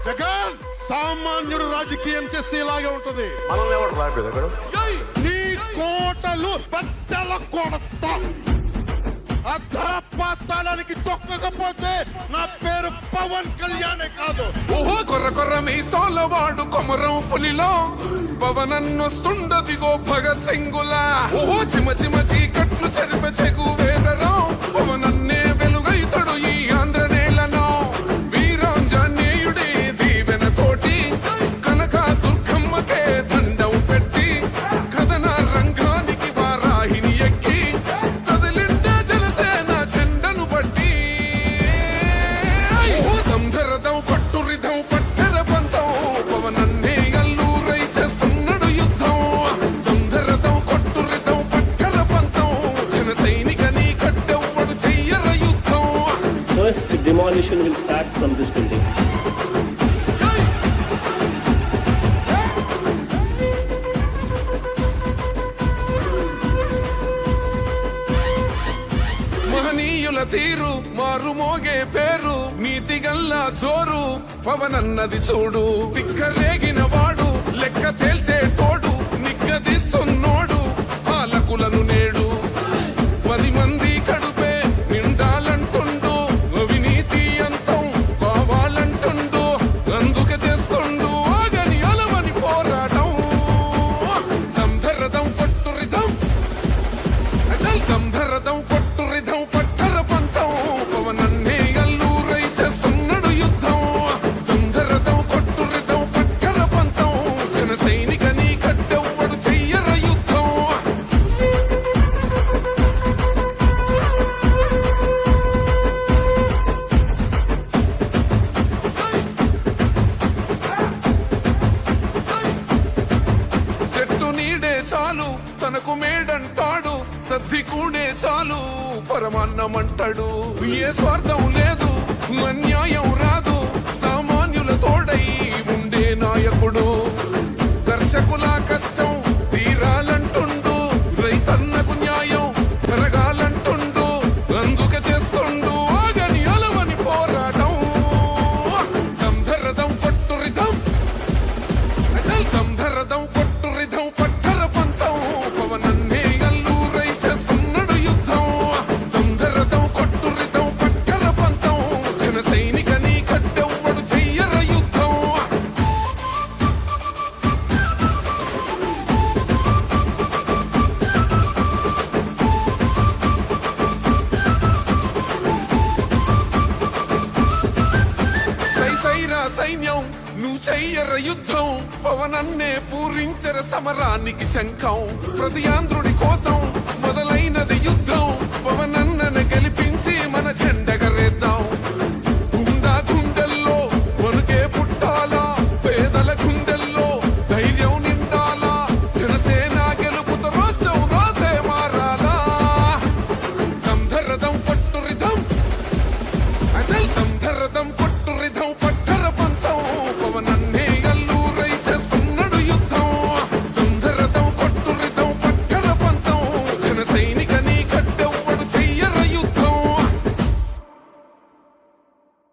జగన్ సామాన్యుడు రాజకీయం చేస్తే ఇలాగే ఉంటది. మనల్ని ఎవరు రాబోదు నీ కోటలు బద్దల కొడతా. అధాపాతాళానికి తొక్కకపోతే నా పేరు పవన్ కళ్యాణే కాదు. ఓహో కొర్ర కొర్ర మీసాల వాడు కొమరం పులిలో పవనన్నొస్తుండదిగో భగత్ సింగులా. ఓహో చిమ చిమ చీకట్లు చెరిప చెగు వేదరం పవనన్నే వెలుగైతడు ఈ ఆంధ్ర నేలను. వీరాంజనేయుడి దీవెన తోటి కనక దుర్గమ్మకే దండం పెట్టి కథన రంగానికి వారాహిని ఎక్కి కదిలిండ జనసేన జెండను బట్టి. దంధరదం కొట్టురిదం పట్టర పంతం పవనన్నే అల్లూరై చేస్తున్నాడు యుద్ధం. దంధరదం కొట్టురిదం పట్టర పంతం జన సైనికని కట్టెవ్వడు చెయ్యర యుద్ధం. First demolition will start from this building. మహనీయుల తీరు మారు మోగే పేరు నీతి గల్లా జోరు పవనన్నది చూడు. తిక్కరేగిన వాడు లెక్క తేల్చేటోడు నిగ్గదీస్తున్నోడు పాలకులను నేడు. 10 మంది కడుపే నిండాలంటుండు అవినీతి అంతం కావాలంటుండు. అందుకే చేస్తుండు ఆగని అలవని పోరాటం. దంధరదం కొట్టురిదం అచల్ దంధరదం కొట్టురిదం పట్టర పంతం పవనన్నే అల్లూరై చేస్తున్నాడు యుద్ధం. దంధరదం కొట్టురిదం పట్టర పంతం జన సైనికని కట్టెవ్వడు చెయ్యర యుద్ధం. చెట్టు నీడే చాలు తనకు మేడంటాడు సద్ది కూడే చాలు పరమాన్నమంటాడు. ఏ స్వార్థం లేదు అన్యాయం రాదు సామాన్యుల తోడై ఉండే నాయకుడు. దర్శకుల కష్టం తీరాలంటుండు రైతన్నకు న్యాయం జరగాలంటుండు. అందుకే చేస్తుండు ఆగని అలవని పోరాటం. దంధరదం కొట్టురిదం అచల్ దంధరదం కొట్టురిదం పట్టర పంతం పవనన్నే అల్లూరై చేస్తున్నాడు యుద్ధం. దంధరదం కొట్టురిదం పట్టర పంతం జన సైనికని కట్టెవ్వడు చెయ్యర యుద్ధం. సైసైరా సైన్యం నువ్వు చెయ్యర యుద్ధం పవనన్నే పూరించర సమరానికి శంఖం. ప్రతి ఆంధ్రుడి కోసం మొదలైనది యుద్ధం